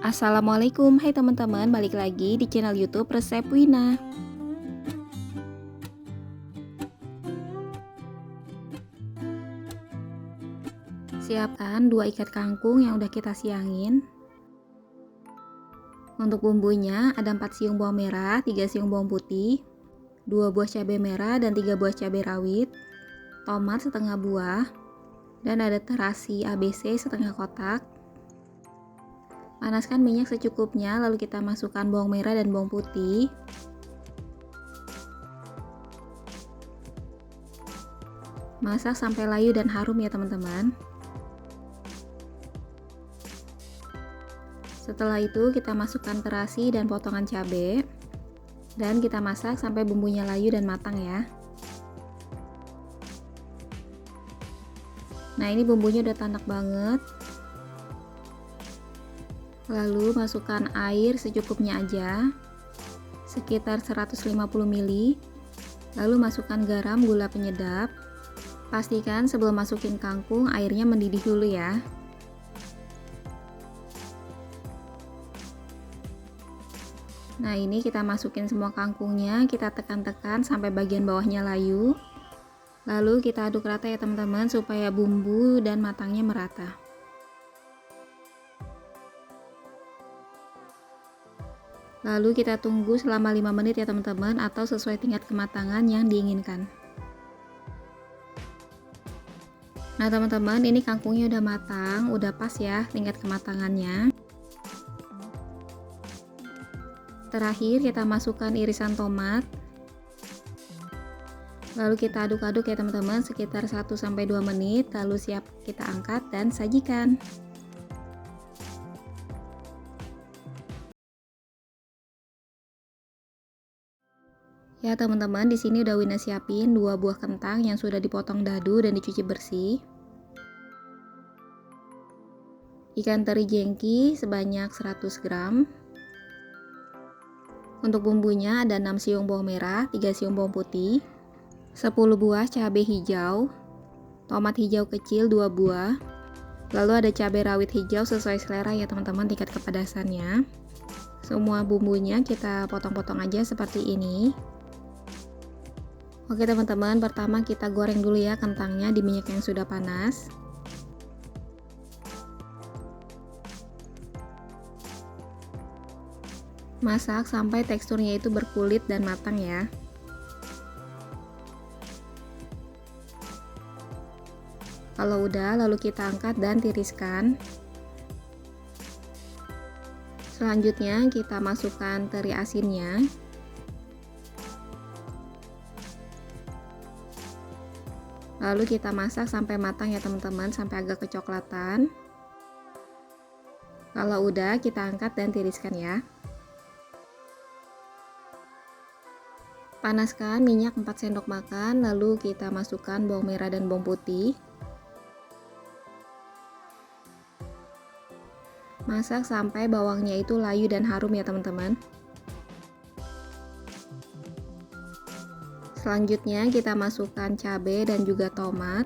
Assalamualaikum, hai teman-teman, balik lagi di channel YouTube Resep Wina. Siapkan 2 ikat kangkung yang udah kita siangin. Untuk bumbunya ada 4 siung bawang merah, 3 siung bawang putih, 2 buah cabai merah dan 3 buah cabai rawit, tomat setengah buah, dan ada terasi ABC setengah kotak. Panaskan minyak secukupnya, lalu kita masukkan bawang merah dan bawang putih. Masak sampai layu dan harum ya teman-teman. Setelah itu kita masukkan terasi dan potongan cabai, dan kita masak sampai bumbunya layu dan matang ya. Nah, ini bumbunya udah tanak banget. Lalu masukkan air secukupnya aja, sekitar 150 ml. Lalu masukkan garam, gula penyedap. Pastikan sebelum masukin kangkung airnya mendidih dulu ya. Nah, ini kita masukin semua kangkungnya, kita tekan-tekan sampai bagian bawahnya layu. Lalu kita aduk rata ya teman-teman, supaya bumbu dan matangnya merata. Lalu kita tunggu selama 5 menit ya teman-teman, atau sesuai tingkat kematangan yang diinginkan. Nah teman-teman, ini kangkungnya udah matang, udah pas ya tingkat kematangannya. Terakhir kita masukkan irisan tomat. Lalu kita aduk-aduk ya teman-teman sekitar 1-2 menit, lalu siap kita angkat dan sajikan. Ya teman-teman, di sini udah Wina siapin 2 buah kentang yang sudah dipotong dadu dan dicuci bersih. Ikan teri jengki sebanyak 100 gram. Untuk bumbunya ada 6 siung bawang merah, 3 siung bawang putih, 10 buah cabai hijau, tomat hijau kecil 2 buah. Lalu ada cabai rawit hijau sesuai selera ya teman-teman tingkat kepedasannya. Semua bumbunya kita potong-potong aja seperti ini. Oke teman-teman, pertama kita goreng dulu ya kentangnya di minyak yang sudah panas. Masak sampai teksturnya itu berkulit dan matang ya. Kalau udah, lalu kita angkat dan tiriskan. Selanjutnya kita masukkan teri asinnya. Lalu kita masak sampai matang ya teman-teman, sampai agak kecoklatan. Kalau udah, kita angkat dan tiriskan ya. Panaskan minyak 4 sendok makan, lalu kita masukkan bawang merah dan bawang putih. Masak sampai bawangnya itu layu dan harum ya teman-teman. Selanjutnya kita masukkan cabai dan juga tomat.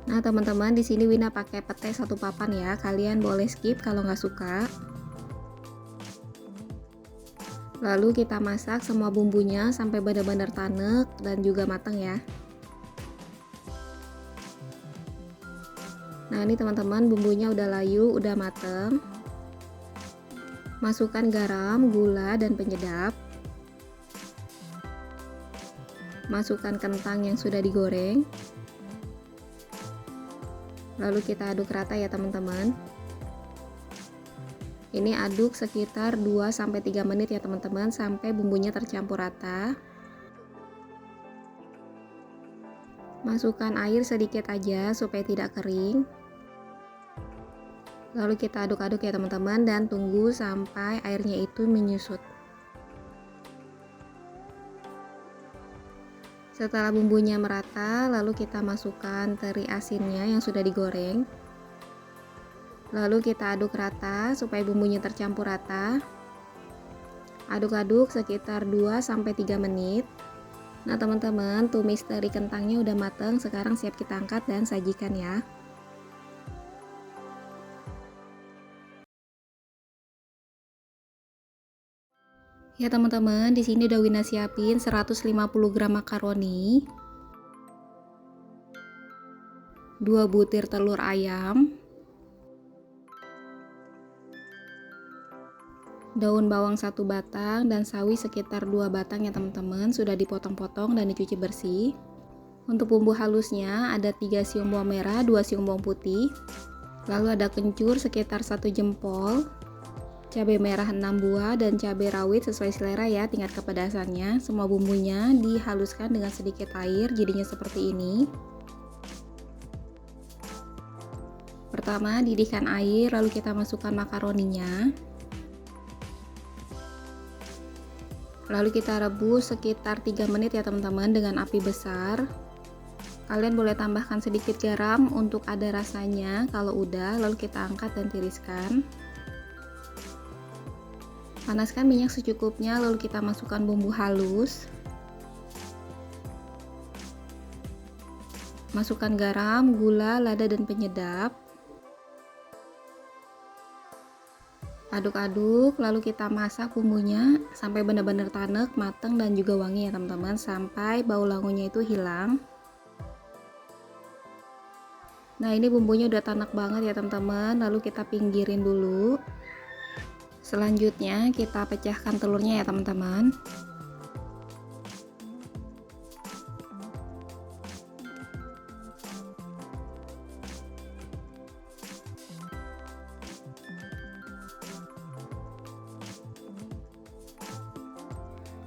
Nah teman-teman, di sini Wina pakai petai 1 papan ya. Kalian boleh skip kalau nggak suka. Lalu kita masak semua bumbunya sampai benar-benar tanek dan juga matang ya. Nah ini teman-teman, bumbunya udah layu, udah mateng. Masukkan garam, gula, dan penyedap. Masukkan kentang yang sudah digoreng. Lalu kita aduk rata ya teman-teman. Ini aduk sekitar 2-3 menit ya teman-teman, sampai bumbunya tercampur rata. Masukkan air sedikit aja supaya tidak kering. Lalu kita aduk-aduk ya teman-teman, dan tunggu sampai airnya itu menyusut. Setelah bumbunya merata, lalu kita masukkan teri asinnya yang sudah digoreng. Lalu kita aduk rata supaya bumbunya tercampur rata. Aduk-aduk sekitar 2-3 menit. Nah teman-teman, tumis teri kentangnya udah mateng, sekarang siap kita angkat dan sajikan ya. Ya teman-teman, di sini udah Wina siapin 150 gram makaroni, 2 butir telur ayam, daun bawang 1 batang, dan sawi sekitar 2 batang ya teman-teman, sudah dipotong-potong dan dicuci bersih. Untuk bumbu halusnya ada 3 siung bawang merah, 2 siung bawang putih, lalu ada kencur sekitar 1 jempol, cabai merah 6 buah, dan cabai rawit sesuai selera ya tingkat kepedasannya. Semua bumbunya dihaluskan dengan sedikit air jadinya seperti ini. Pertama didihkan air, lalu kita masukkan makaroninya, lalu kita rebus sekitar 3 menit ya teman-teman dengan api besar. Kalian boleh tambahkan sedikit garam untuk ada rasanya. Kalau udah, lalu kita angkat dan tiriskan. Panaskan minyak secukupnya, lalu kita masukkan bumbu halus. Masukkan garam, gula, lada, dan penyedap. Aduk-aduk, lalu kita masak bumbunya sampai benar-benar tanek, matang, dan juga wangi ya teman-teman, sampai bau langunya itu hilang. Nah ini bumbunya udah tanak banget ya teman-teman, lalu kita pinggirin dulu. Selanjutnya kita pecahkan telurnya ya teman-teman.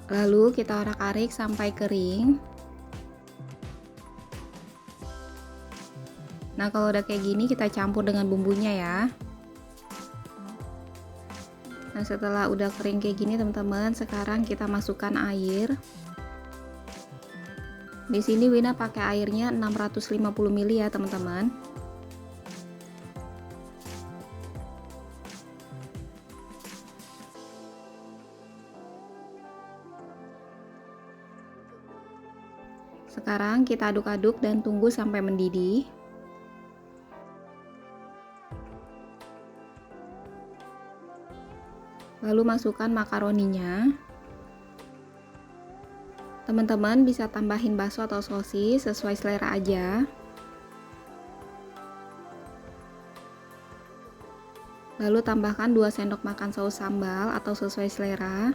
Lalu kita orak-arik sampai kering. Nah kalau udah kayak gini kita campur dengan bumbunya ya. Nah setelah udah kering kayak gini teman-teman, sekarang kita masukkan air. Di sini Wina pakai airnya 650 ml ya teman-teman. Sekarang kita aduk-aduk dan tunggu sampai mendidih. Lalu masukkan makaroninya. Teman-teman bisa tambahin bakso atau sosis sesuai selera aja. Lalu tambahkan 2 sendok makan saus sambal atau sesuai selera.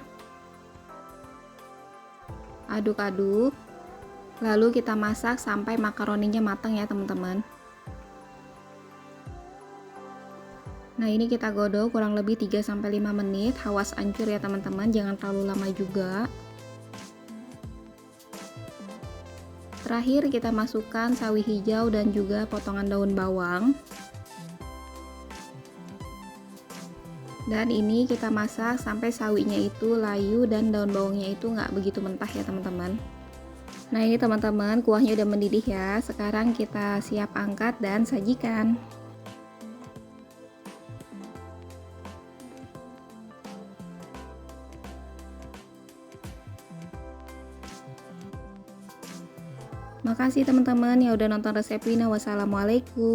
Aduk-aduk. Lalu kita masak sampai makaroninya matang ya teman-teman. Nah ini kita godok kurang lebih 3-5 menit, awas hancur ya teman-teman, jangan terlalu lama juga. Terakhir kita masukkan sawi hijau dan juga potongan daun bawang. Dan ini kita masak sampai sawinya itu layu dan daun bawangnya itu nggak begitu mentah ya teman-teman. Nah ini teman-teman, kuahnya udah mendidih ya. Sekarang kita siap angkat dan sajikan. Makasih teman-teman yang udah nonton resep Wina. Wassalamualaikum.